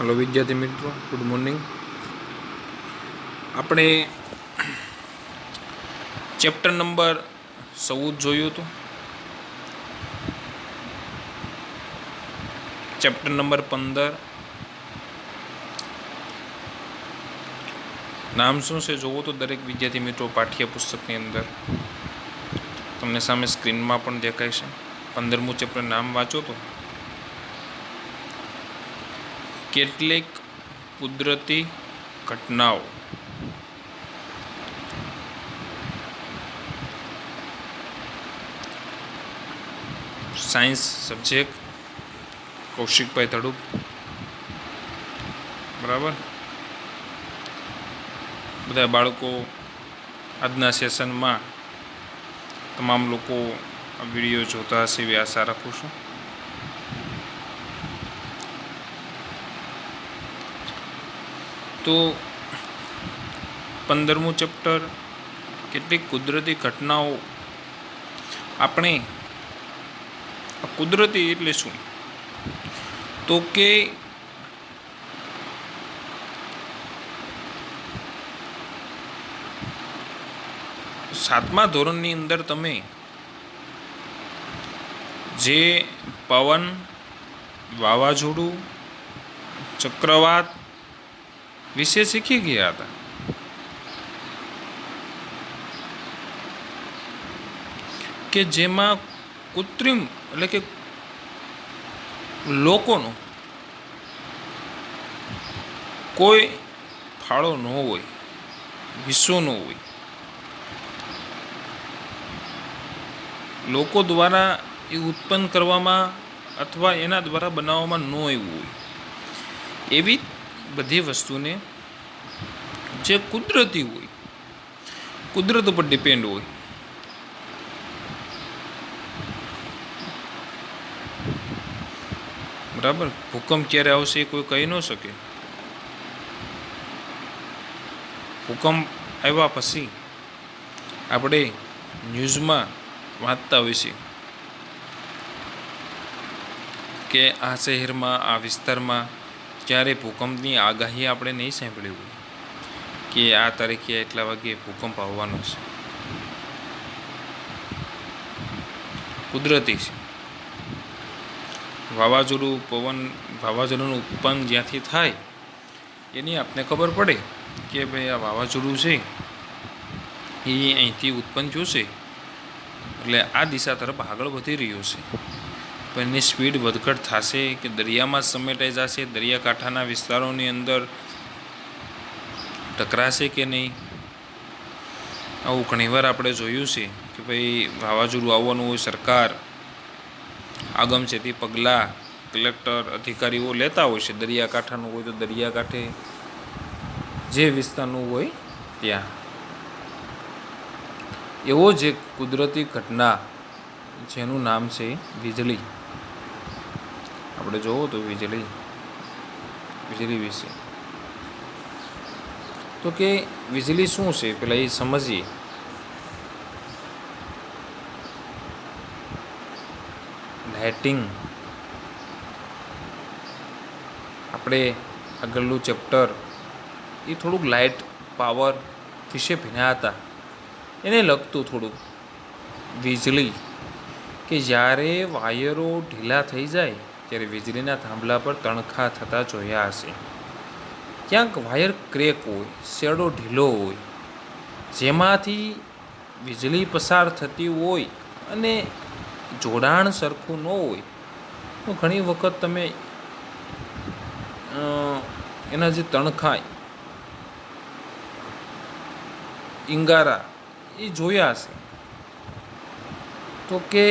Hello विद्यार्थी मित्रों, good morning. આપણે ચેપ્ટર નંબર 14 જોયું હતું। ચેપ્ટર નંબર 15 નામ શું છે જોવો તો દરેક વિદ્યાર્થી મિત્રો પાઠ્યપુસ્તકની અંદર તમને સામે સ્ક્રીનમાં પણ દેખાય છે। 15મું ચેપ્ટર નામ વાંચો તો કેટલીક કુદરતી ઘટનાઓ। સાયન્સ સબ્જેક્ટ કૌશિકભાઈ ધડુક, બરાબર। બધા બાળકો આજના સેશનમાં તમામ લોકો આ વિડીયો જોતા હશે એવી આશા રાખું છું। તો 15મું ચેપ્ટર કેટલીક કુદરતી ઘટનાઓ। આપણે કુદરતી એટલે શું? તો કે સાતમા ધોરણની અંદર તમે જે પવન, વાવાઝોડું, ચક્રવાત વિશે શીખી ગયા હતા। કે જેમાં કૃત્રિમ એટલે કે લોકોનો કોઈ ફાળો ન હોય, હિસ્સો ન હોય, લોકો દ્વારા એ ઉત્પન્ન કરવામાં અથવા એના દ્વારા બનાવવામાં ન આવ્યું હોય એવી બધી વસ્તુને જે કુદરતી હોય, કુદરત ઉપર ડિપેન્ડ હોય, બરાબર। ભૂકંપ ક્યારે આવશે એ કોઈ કહી ન શકે। ભૂકંપ આવ્યા પછી આપણે ન્યૂઝમાં વાંચતા હોય છે કે આ શહેરમાં, આ વિસ્તારમાં ક્યારે ભૂકંપની આગાહી આપણે નહીં સાંભળી હોય કે આ તારીખે એટલા વાગ્યે ભૂકંપ આવવાનો છે। કુદરતી છે। વાવાઝોડું, પવન, વાવાઝોડાનું ઉત્પન્ન જ્યાંથી થાય એની આપને ખબર પડે કે ભાઈ આ વાવાઝોડું છે એ અહીંથી ઉત્પન્ન થયું છે એટલે આ દિશા તરફ આગળ વધી રહ્યું છે, પણ એની સ્પીડ વધઘટ થશે કે દરિયામાં સમેટાઈ જશે, દરિયાકાંઠાના વિસ્તારોની અંદર ટકરાશે કે નહીં, આવું ઘણીવાર આપણે જોયું છે કે ભાઈ વાવાઝોડું આવવાનું હોય, સરકાર આગમચેતી પગલાં કલેક્ટર અધિકારીઓ લેતા હોય છે। દરિયાકાંઠાનું હોય તો દરિયાકાંઠે, જે વિસ્તારનું હોય ત્યાં। એવો જ એક કુદરતી ઘટના જેનું નામ છે વીજળી। આપણે જોવો તો વીજળી વિશે તો કે વીજળી શું છે પેલા એ સમજીએ। લાઇટિંગ, આપણે આગળનું ચેપ્ટર એ થોડુંક લાઇટ પાવર વિશે ભણ્યા હતા, એને લગતું થોડુંક વીજળી કે જ્યારે વાયરો ઢીલા થઈ જાય ત્યારે વીજળીના થાંભલા પર તણખા થતા જોયા હશે। ક્યાંક વાયર ક્રેક હોય, શેડો ઢીલો હોય, જેમાંથી વીજળી પસાર થતી હોય અને જોડાણ સરખું ન હોય તો ઘણી વખત તમે એના જે તણખા, ઈંગારા એ જોયા હશે। તો કે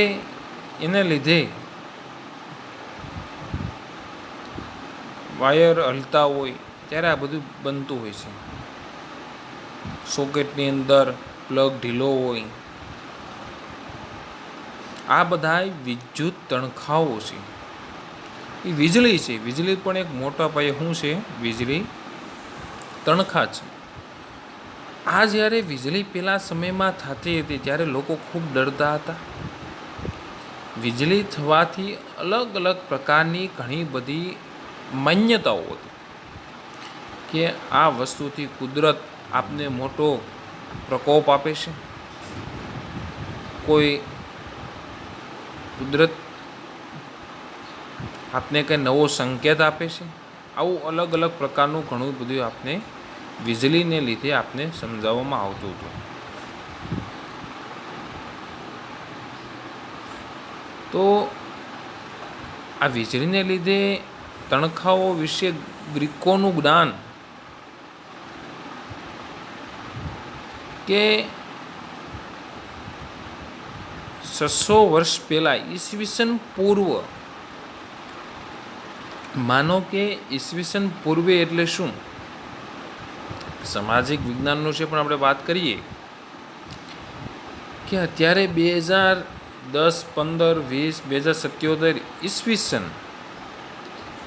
એને લીધે વાયર હલતા હોય ત્યારે આ બધું બનતું હોય છે। સોકેટની અંદર પ્લગ ઢીલો હોય, આ બધા વિદ્યુત તણખાઓ છે, એ વીજળી છે। વીજળી પણ એક મોટા પાયે શું છે? વીજળી તણખા છે। આ જ્યારે વીજળી પેલા સમયમાં થતી હતી ત્યારે લોકો ખૂબ ડરતા હતા। વીજળી થવાથી અલગ અલગ પ્રકારની ઘણી બધી માન્યતાઓ હતી। કે આ વસ્તુથી કુદરત આપને મોટો પ્રકોપ આપે છે, કોઈ કુદરત આપને કંઈ નવો સંકેત આપે છે. આવું અલગ અલગ પ્રકારનું ઘણું બધું આપને વીજળીને લીધે આપને સમજાવવામાં આવતું હતું. તો આ વીજળીને લીધે તણખાઓ વિશે ગ્રીકોનું જ્ઞાન કે 600 વર્ષ પહેલાં ઈસવીસન પૂર્વ, માનો કે ઈસવીસન પૂર્વે એટલે શું? સામાજિક વિજ્ઞાનનું છે, પણ આપણે વાત કરીએ કે અત્યારે 2010, 15, 20, 2077 ઈસવીસન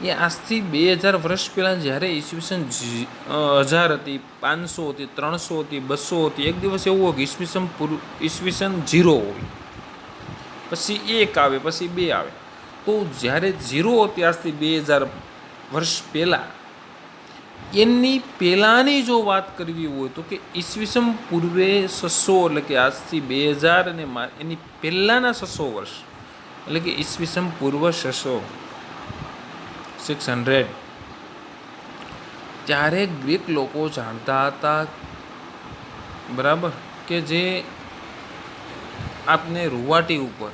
એ આજથી 2000 વર્ષ પહેલાં જ્યારે ઈસવીસન 1000 હતી, 500 હતી, 300 હતી, 200 હતી, એક દિવસ એવું હોય કે ઈસવીસન 0 હોય, પછી 1 આવે, પછી 2 આવે. તો જ્યારે 0 હતી આજથી 2000 વર્ષ પહેલાં, એની પહેલાંની જો વાત કરવી હોય તો કે ઈસવીસન પૂર્વે 600 એટલે કે આજથી 2000 અને એની પહેલાંના 600 વર્ષ એટલે કે ઈસવીસન પૂર્વ 600 ત્યારે ગ્રીક લોકો જાણતા હતા, બરાબર, કે જે આપને રૂવાટી ઉપર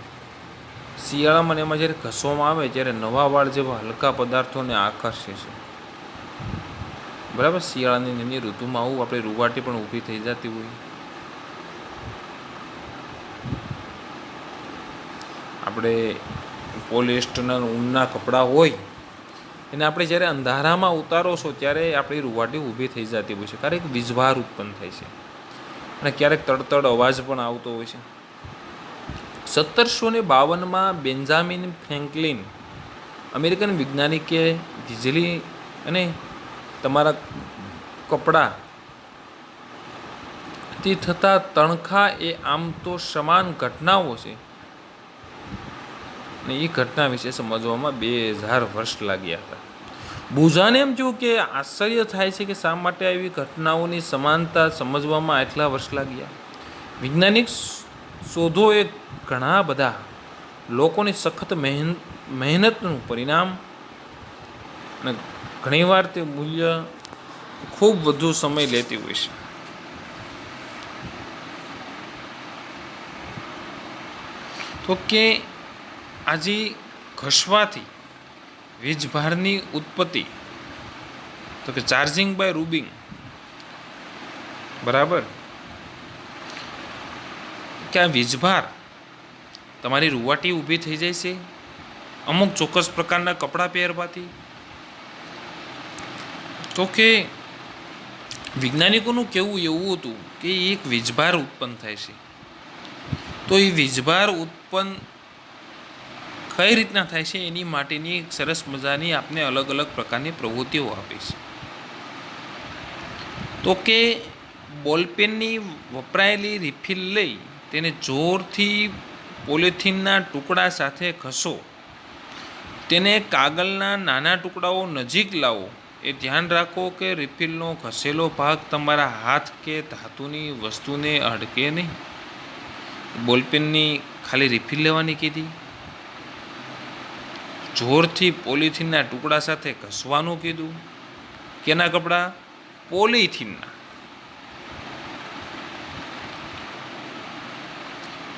શિયાળામાં એમાં જ્યારે ઘસવામાં આવે ત્યારે નવા વાળ જેવા હલકા પદાર્થોને આકર્ષે છે, બરાબર. શિયાળાની એની ઋતુમાં આવું આપણે રૂવાટી પણ ઊભી થઈ જતી હોય. આપણે પોલિએસ્ટરના ઊનના કપડાં હોય એને આપણે જ્યારે અંધારામાં ઉતારો છો ત્યારે આપણી રૂવાટી ઊભી થઈ જતી હોય છે, ક્યારેક વીજભાર ઉત્પન્ન થાય છે અને ક્યારેક તડતડ અવાજ પણ આવતો હોય છે. 1752 બેન્જામિન ફ્રેન્કલિન, અમેરિકન વૈજ્ઞાનિકે વીજળી અને તમારા કપડાથી થતા તણખા એ આમ તો સમાન ઘટનાઓ છે, અને એ ઘટના વિશે સમજવામાં 2000 વર્ષ લાગ્યા હતા. બુઝાને એમ થયું કે આશ્ચર્ય થાય છે કે શા માટે આવી ઘટનાઓની સમાનતા સમજવામાં આટલા વર્ષ લાગ્યા. વૈજ્ઞાનિક શોધોએ ઘણા બધા લોકોની સખત મહેનતનું પરિણામ, અને ઘણીવાર તે મૂલ્ય ખૂબ વધુ સમય લેતી હોય છે. તો કે આજે ઘસવાથી વીજભારની ઉત્પત્તિ, તો કે ચાર્જિંગ બાય રૂબિંગ, બરાબર, કે આ વીજભાર તમારી રૂવાટી ઊભી થઈ જાય છે અમુક ચોક્કસ પ્રકારના કપડાં પહેરવાથી. તો કે વૈજ્ઞાનિકોનું કહેવું એવું હતું કે એક વીજભાર ઉત્પન્ન થાય છે, તો એ વીજભાર ઉત્પન્ન કઈ રીતના થાય છે એની માટેની એક સરસ મજાની આપને અલગ અલગ પ્રકારની પ્રવૃત્તિઓ આપી છે. તો કે બોલપેનની વપરાયેલી રિફિલ લઈ તેને જોરથી પોલિથીનના ટુકડા સાથે ઘસો, તેને કાગળના નાના ટુકડાઓ નજીક લાવો. એ ધ્યાન રાખો કે રિફિલનો ઘસેલો ભાગ તમારા હાથ કે ધાતુની વસ્તુને અડકે નહીં. બોલપેનની ખાલી રિફિલ લેવાની કીધી, જોરથી પોલિથીનના ટુકડા સાથે ઘસવાનું કીધું. કેના કપડાં? પોલિથીનના.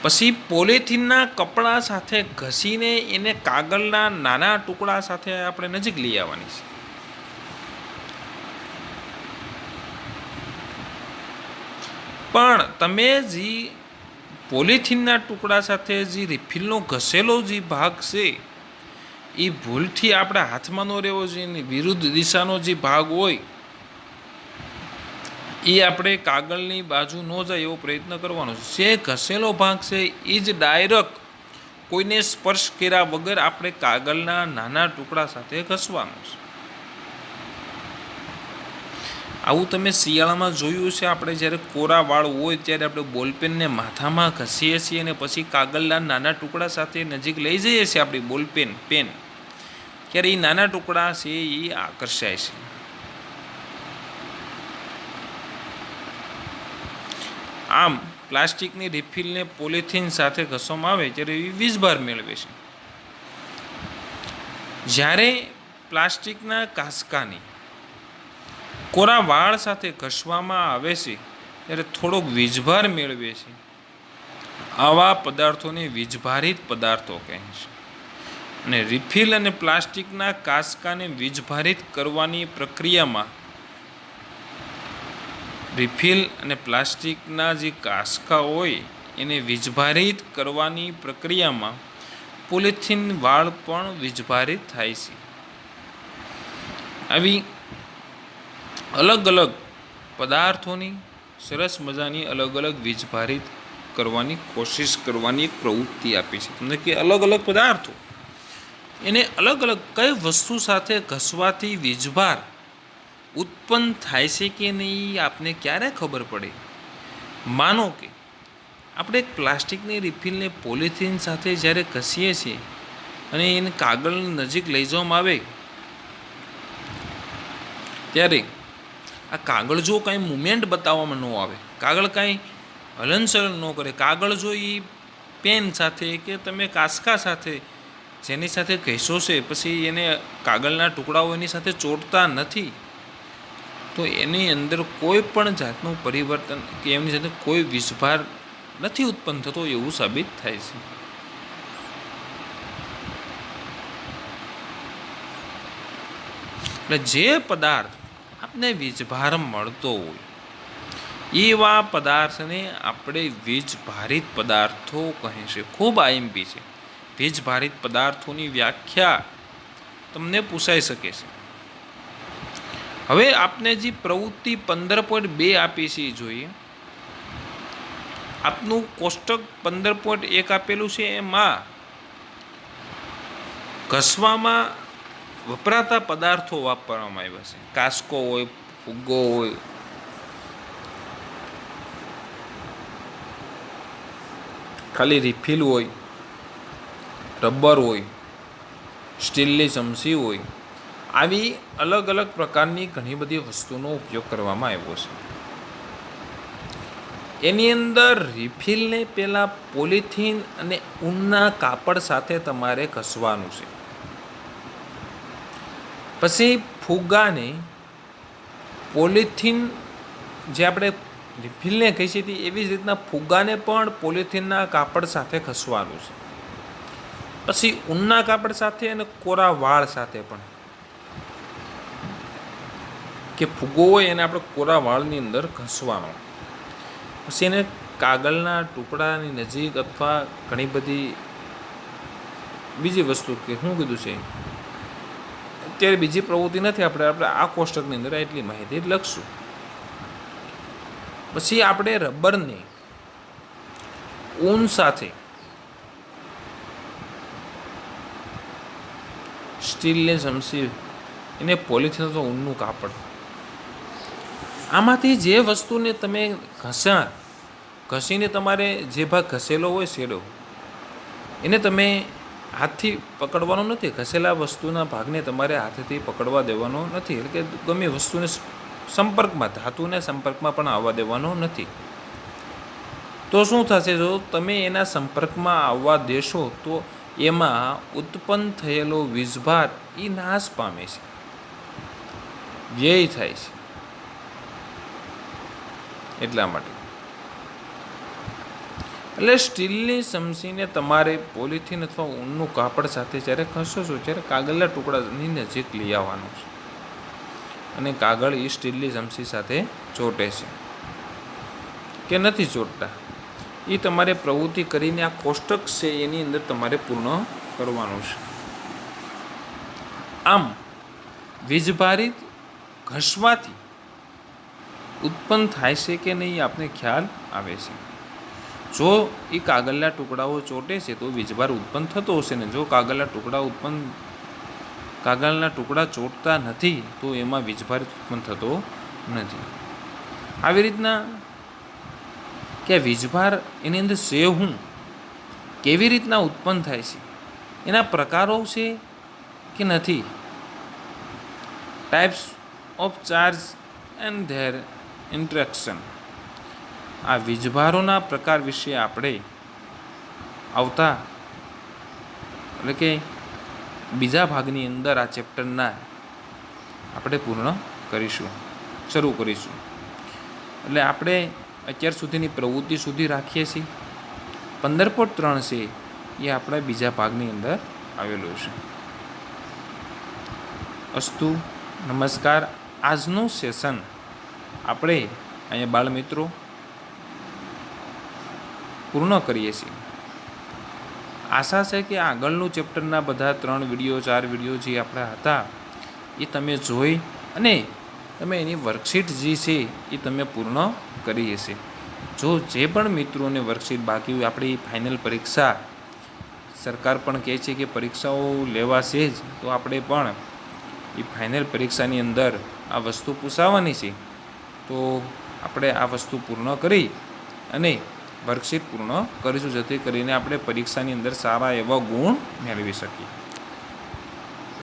પછી પોલિથીનના કપડા સાથે ઘસીને એને કાગળના નાના ટુકડા સાથે આપણે નજીક લઈ આવવાની છે. પણ તમે જે પોલિથીનના ટુકડા સાથે જે રિફિલનો ઘસેલો જે ભાગ છે એ ભૂલથી આપણા હાથમાં ન રહેવો જોઈએ, વિરુદ્ધ દિશાનો જે ભાગ હોય એ આપણે કાગળની બાજુ ન જાય એવો પ્રયત્ન કરવાનો છે. જે ઘસેલો ભાગ છે એ જ ડાયરેક્ટ કોઈને સ્પર્શ કર્યા વગર આપણે કાગળના નાના ટુકડા સાથે ઘસવાનું છે. આવું તમે શિયાળામાં જોયું છે, આપણે જ્યારે કોરા વાળ હોય ત્યારે આપણે બોલપેનને માથામાં ઘસીએ છીએ અને પછી કાગળના નાના ટુકડા સાથે નજીક લઈ જઈએ છીએ આપણી બોલપેન પેન, ત્યારે એ નાના ટુકડા છે એ આકર્ષાય છે. આમ પ્લાસ્ટિકની રિફિલને પોલિથીન સાથે ઘસવામાં આવે ત્યારે એ વીજભાર મેળવે છે. જ્યારે પ્લાસ્ટિકના કાંસકાની કોરા વાળ સાથે ઘસવામાં આવે છે ત્યારે થોડોક વીજભાર મેળવે છે. આવા પદાર્થોને વીજભારિત પદાર્થો કહે છે. અને રિફિલ અને પ્લાસ્ટિકના કાંસકાને વીજભારિત કરવાની પ્રક્રિયામાં રિફિલ અને પ્લાસ્ટિકના જે કાંસકા હોય એને વીજભારિત કરવાની પ્રક્રિયામાં પોલિથીન વાળ પણ વીજભારિત થાય છે. આવી અલગ અલગ પદાર્થોની સરસ મજાની અલગ અલગ વીજભારિત કરવાની કોશિશ કરવાની એક પ્રવૃત્તિ આપી છે તમને કે અલગ અલગ પદાર્થો એને અલગ અલગ કઈ વસ્તુ સાથે ઘસવાથી વીજભાર ઉત્પન્ન થાય છે કે નહીં આપને ક્યારે ખબર પડે. માનો કે આપણે એક પ્લાસ્ટિકની રિફિલને પોલિથીન સાથે જ્યારે ઘસીએ છીએ અને એને કાગળની નજીક લઈ જવામાં આવે ત્યારે આ કાગળ જો કાંઈ મુમેન્ટ બતાવવામાં ન આવે, કાગળ કાંઈ હલનચલન ન કરે, કાગળ જો એ પેન સાથે કે તમે કાંસકા સાથે જેની સાથે ઘસો છે પછી એને કાગળના ટુકડાઓ એની સાથે ચોંટતા નથી તો એની અંદર કોઈ પણ જાતનું પરિવર્તન કે એમની સાથે કોઈ વીજભાર નથી ઉત્પન્ન થતો એવું સાબિત થાય છે. એટલે જે પદાર્થ આપને વીજભાર મળતો હોય એવા પદાર્થને આપણે વીજભારિત પદાર્થો કહે છે. ખૂબ આઈએમપી છે. વીજભારિત પદાર્થોની વ્યાખ્યા તમને પૂછાઈ શકે છે. હવે આપને જે પ્રવૃત્તિ 15.2 આપી છે એ જોઈએ. આપનું કોષ્ટક 15.1 આપેલું છે એમાં ઘસવામાં વપરાતા પદાર્થો વાપરવામાં આવ્યા છે. કાંસકો હોય, ફુગ્ગો હોય, ખાલી રિફિલ હોય, રબર હોય, સ્ટીલની ચમચી હોય, આવી અલગ અલગ પ્રકારની ઘણી બધી વસ્તુનો ઉપયોગ કરવામાં આવ્યો છે. એની અંદર રિફિલને પહેલાં પોલિથીન અને ઊનના કાપડ સાથે તમારે ઘસવાનું છે. પછી ફુગ્ગાને પોલિથીન જે આપણે રિફિલને કહીએ છીએ એવી જ રીતના ફુગ્ગાને પણ પોલિથીનના કાપડ સાથે ઘસવાનું છે. પછી ઊનના કાપડ સાથે અને કોરા વાળ સાથે પણ કે ફુગ્ગો હોય એને આપણે કોરા વાળની અંદર ઘસવાનો. પછી એને કાગળના ટુકડાની નજીક અથવા ઘણી બધી બીજી વસ્તુ કે શું કીધું છે અત્યારે બીજી પ્રવૃત્તિ નથી, આપણે આ કોષ્ટકની અંદર એટલી માહિતી લખશું. પછી આપણે રબરને ઊન સાથે સ્ટીલની ચમચી એને પોલિથીન અથવા ઊનનું કાપડ આમાંથી જે વસ્તુને તમે ઘસીને તમારે જે ભાગ ઘસેલો હોય શેડો એને તમે હાથથી પકડવાનો નથી. ઘસેલા વસ્તુના ભાગને તમારે હાથથી પકડવા દેવાનો નથી. એટલે કે ગમે વસ્તુને સંપર્કમાં ધાતુને સંપર્કમાં પણ આવવા દેવાનો નથી. તો શું થશે જો તમે એના સંપર્કમાં આવવા દેશો તો એમાં ઉત્પન્ન થયેલો વીજભાર એ નાશ પામે છે, વ્યય થાય છે. એટલા માટે એટલે સ્ટીલની ચમચીને તમારે પોલિથીન અથવા ઊનનું કાપડ સાથે જ્યારે ઘસો છો ત્યારે કાગળના ટુકડાની નજીક લઈ આવવાનું છે અને કાગળ એ સ્ટીલની ચમચી સાથે ચોંટે છે કે નથી ચોંટતા એ તમારે પ્રવૃત્તિ કરીને આ કોષ્ટક છે એની અંદર તમારે પૂર્ણ કરવાનું છે. આમ વીજભારિત ઘસવાથી ઉત્પન્ન થાય છે કે નહીં આપને ખ્યાલ આવે છે. જો એ કાગળના ટુકડાઓ ચોંટે છે તો વીજભાર ઉત્પન્ન થતો હશે ને જો કાગળના ટુકડા ચોંટતા નથી તો એમાં વીજભાર ઉત્પન્ન થતો નથી. આવી રીતના કે વીજભાર એની અંદર છે હું કેવી રીતના ઉત્પન્ન થાય છે એના પ્રકારો છે કે નથી, types of charge and there interaction, આ વીજભારોના પ્રકાર વિશે આપણે આવતા એટલે કે બીજા ભાગની અંદર આ ચેપ્ટરના આપણે પૂર્ણ કરીશું, શરૂ કરીશું. એટલે આપણે અત્યાર સુધીની પ્રવૃત્તિ સુધી રાખીએ છીએ. 15.3 છે એ આપણા બીજા ભાગની અંદર આવેલું છે. અસ્તુ, નમસ્કાર. આજનું સેશન આપણે અહીંયા બાળમિત્રો પૂર્ણ કરીએ છીએ. આશા છે કે આગળનું ચેપ્ટરના બધા 3 વિડીયો 4 વિડીયો જે આપણા હતા એ તમે જોઈ અને તમે એની વર્કશીટ જે છે એ તમે પૂર્ણ કરી હશે. જો જે પણ મિત્રોને વર્કશીટ બાકી હોય, આપણી ફાઇનલ પરીક્ષા સરકાર પણ કહે છે કે પરીક્ષાઓ લેવાશે જ, તો આપણે પણ એ ફાઇનલ પરીક્ષાની અંદર આ વસ્તુ પૂછાવાની છે. તો આપણે આ વસ્તુ પૂર્ણ કરી અને વર્કશીટ પૂર્ણ કરીશું, જેથી કરીને આપણે પરીક્ષાની અંદર સારા એવા ગુણ મેળવી શકીએ.